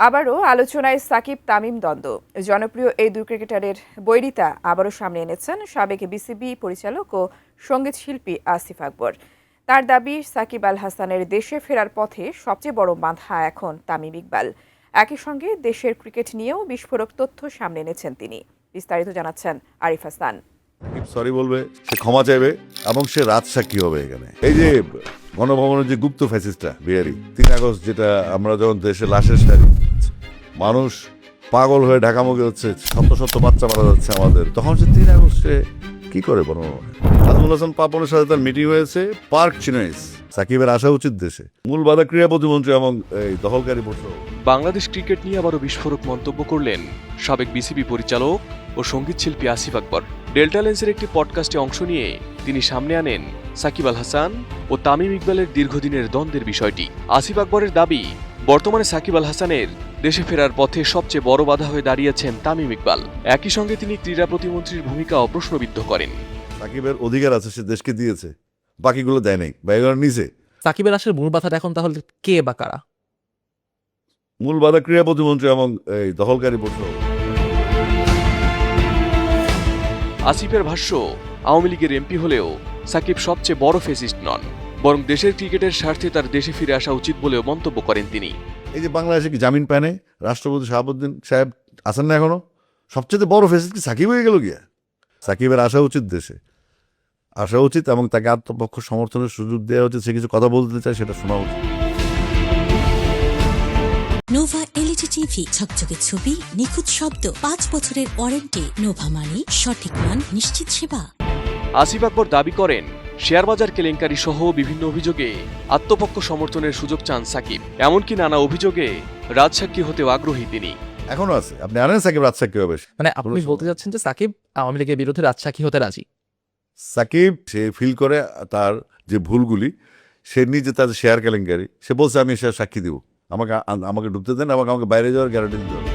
আবারও আলোচনায় সাকিব তামিম দ্বন্দ্ব। জনপ্রিয় এই দুই ক্রিকেটারের বৈরিতা আবারও সামনে এনেছেন সাবেক বিসিবি পরিচালক ও সঙ্গীত শিল্পী আসিফ আকবর। তার দাবি, সাকিব আল হাসানের দেশে ফেরার পথে সবচেয়ে বড় বাধা এখন তামিম ইকবাল। একই সঙ্গে দেশের ক্রিকেট নিয়েও বিস্ফোরক তথ্য সামনে এনেছেন তিনি। বিস্তারিত জানাচ্ছেন আরিফ হাসান। সরি বলবে, সে ক্ষমা চাইবে এবং সে রাজসাক্ষী হবে এখানে। এই যে গণভবনের যে গুপ্ত ফ্যাসিস্টটা বিহারি ৩ আগস্ট, যেটা আমরা যখন দেশে লাশের সারি মানুষ পাগল হয়ে ঢাকামুখী হচ্ছে, শত শত বাচ্চা মারা যাচ্ছে আমাদের, তখন সে ৩ আগস্টে কি করে বলো? নাজমুল হাসান পাপনের সাথে তার মিটিং হয়েছে পার্ক চিনয়েস। সাকিবের আসা উচিত দেশে। মূল বাধা ক্রীড়া প্রতিমন্ত্রী এবং এই দখলকারী পক্ষ। বাংলাদেশ ক্রিকেট নিয়ে আবারও বিস্ফোরক মন্তব্য করলেন সাবেক বিসিবি পরিচালক ও সঙ্গীত শিল্পী আসিফ আকবর। ডেল্টা লেন্সের একটি পডকাস্টে অংশ নিয়ে তিনি সামনে আনেন সাকিব আল হাসান ও তামিম ইকবালের দীর্ঘদিনের দ্বন্দ্বের বিষয়টি। আসিফ আকবরের দাবি, বর্তমানে সাকিব আল হাসানের দেশে ফেরার পথে সবচেয়ে বড় বাধা হয়ে দাঁড়িয়েছেন তামিম ইকবাল। একই সঙ্গে তিনি ক্রীড়া প্রতিমন্ত্রীর ভূমিকাও প্রশ্নবিদ্ধ করেন। সাকিবের অধিকার আছে, সে দেশকে দিয়েছে, বাকিগুলো দেয় নাই বা এগুলো নিচে। সাকিবের আসার মূল বাধাটা এখন তাহলে কে বা কারা? মূল বাধা ক্রীড়া প্রতিমন্ত্রী এবং এই দখলকারী পক্ষ। আসিফের ভাষ্য, আওয়ামী লীগের এমপি হলেও সাকিব সবচেয়ে বড় ফেসিস্ট নন, বরং দেশের ক্রিকেটের স্বার্থে তার দেশে ফিরে আসা উচিত বলেও মন্তব্য করেন তিনি। এই যে বাংলাদেশে কি জামিন পায় নাই রাষ্ট্রপতি শাহাবুদ্দিন সাহেব, আছেন না এখনো? সবচেয়ে বড় ফেসিস্ট কি সাকিব হয়ে গেল গিয়া? সাকিবের আসা উচিত, দেশে আসা উচিত এবং তাকে আত্মপক্ষ সমর্থনের সুযোগ দেওয়া উচিত। সে কিছু কথা বলতে চায়, সেটা শোনা উচিত। নোভা এলইডি টিভি, ঝকঝকে ছবি, নিখুঁত শব্দ, 5 বছরের ওয়ারেন্টি। নোভা মানে সঠিক মান, নিশ্চিত সেবা। আসিফ আকবর দাবি করেন, শেয়ার বাজার কেলেঙ্কারি সহ বিভিন্ন অভিযোগে আত্মপক্ষ সমর্থনের সুযোগ চান সাকিব। এমনকি নানা অভিযোগে রাজসাক্ষী হতেও আগ্রহী তিনি। এখনো আছে, আপনি আনেন সাকিব রাজসাক্ষী হবে। মানে আপনি বলতে চাচ্ছেন যে সাকিব আওয়ামী লীগের বিরুদ্ধে রাজসাক্ষী হতে রাজি? সাকিব সে ফিল করে তার যে ভুলগুলি, সে নিজে তার শেয়ার কেলেঙ্কারি, সে বলছে আমি শেয়ার সাক্ষী দিব, আমাকে ঢুকতে দেন এবং আমাকে বাইরে যাওয়ার গ্যারান্টি দিতে হবে।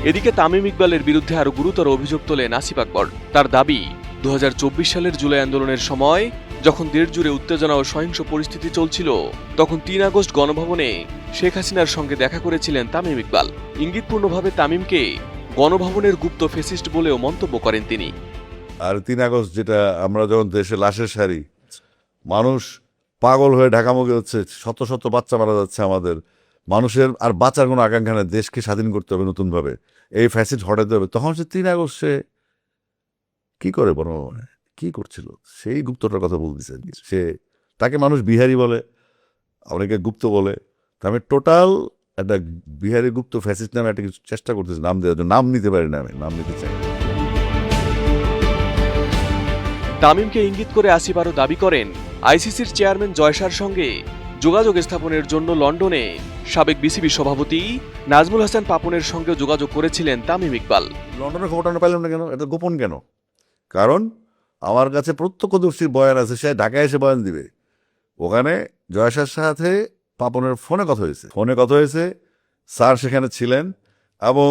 এদিকে তামিম ইকবালের বিরুদ্ধে আরো গুরুতর অভিযোগ তোলেন আসিফ আকবর। তার দাবি, 2024 সালের জুলাই আন্দোলনের সময় যখন দেশ জুড়ে উত্তেজনা ও সহিংস পরিস্থিতি চলছিল, তখন 3 আগস্ট গণভবনে শেখ হাসিনার সঙ্গে দেখা করেছিলেন তামিম ইকবাল। ইঙ্গিতপূর্ণভাবে তামিমকে গণভবনের গুপ্ত ফেসিস্ট বলেও মন্তব্য করেন তিনি। আর 3 আগস্ট, যেটা আমরা যখন দেশে লাশের সারি মানুষ পাগল হয়ে ঢাকামুখী হচ্ছে, শত শত বাচ্চা মারা যাচ্ছে আমাদের, মানুষের আর বাঁচার কোনো আকাঙ্ক্ষা নেই, দেশকে স্বাধীন করতে হবে নতুনভাবে, এই ফ্যাসিড হটাতে হবে, তখন সে 3 আগস্ট সে কি করে কি করছিল, সেই গুপ্তটার কথা বলতেছে। সে তাকে মানুষ বিহারি বলে, অনেকে গুপ্ত বলে, আমি টোটাল একটা বিহারি গুপ্ত ফ্যাসিস্ট নামে একটা কিছু চেষ্টা করতেছে নাম দেওয়ার জন্য। নাম নিতে পারি না, আমি নাম নিতে চাই। তামিমকে ইঙ্গিত করে আসিফ আরও দাবি করেন, আইসিসির চেয়ারম্যান জয়সার সঙ্গে যোগাযোগ স্থাপনের জন্য লন্ডনে সাবেক বিসিবি সভাপতি নাজমুল হাসান পাপনের সঙ্গে যোগাযোগ করেছিলেন তামিম ইকবাল। লন্ডনের খবরটা পাইলাম না কেন? এটা গোপন কেন? কারণ আমার কাছে প্রত্যক্ষদর্শীর বয়ান আছে, সে ঢাকায় এসে বয়ান দিবে। ওখানে জয়সার সাথে পাপনের ফোনে কথা হয়েছে, স্যার সেখানে ছিলেন এবং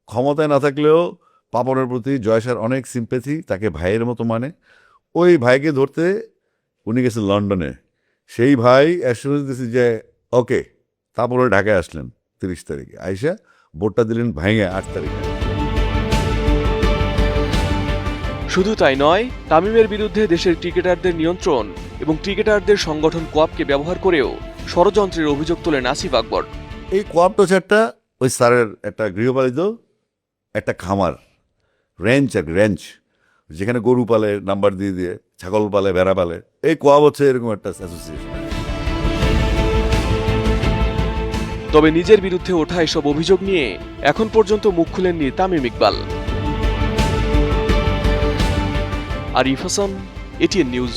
ক্ষমতায় না থাকলেও পাপনের প্রতি জয়সার অনেক সিম্প্যাথি, তাকে ভাইয়ের মতো মানে। ওই ভাইকে ধরতে উনি গেছেন লন্ডনে। সেই ভাই অ্যাসুরেন্স দিয়েছে যে ওকে, তারপরে ঢাকায় আসলেন 30 তারিখে, আইসা ভোটটা দিলেন ভাঙে 8 তারিখে। শুধু তাই নয়, তামিমের বিরুদ্ধে দেশের ক্রিকেটারদের নিয়ন্ত্রণ এবং ক্রিকেটারদের সংগঠন কোয়াপকে ব্যবহার করেও ষড়যন্ত্রের অভিযোগ তোলেন আসিফ আকবর। এই কোয়াপ তো একটা ওই স্যারের একটা গৃহপালিত একটা খামার, রেঞ্চ, যেখানে গরু পালে নাম্বার দিয়ে ছাগল পালে, ভেড়া পালে। এই কোয়াপ হচ্ছে এরকম একটা অ্যাসোসিয়েশন। তবে নিজের বিরুদ্ধে ওঠা এসব অভিযোগ নিয়ে এখন পর্যন্ত মুখ খুলেননি তামিম ইকবাল। Arif Hasan, ATN news.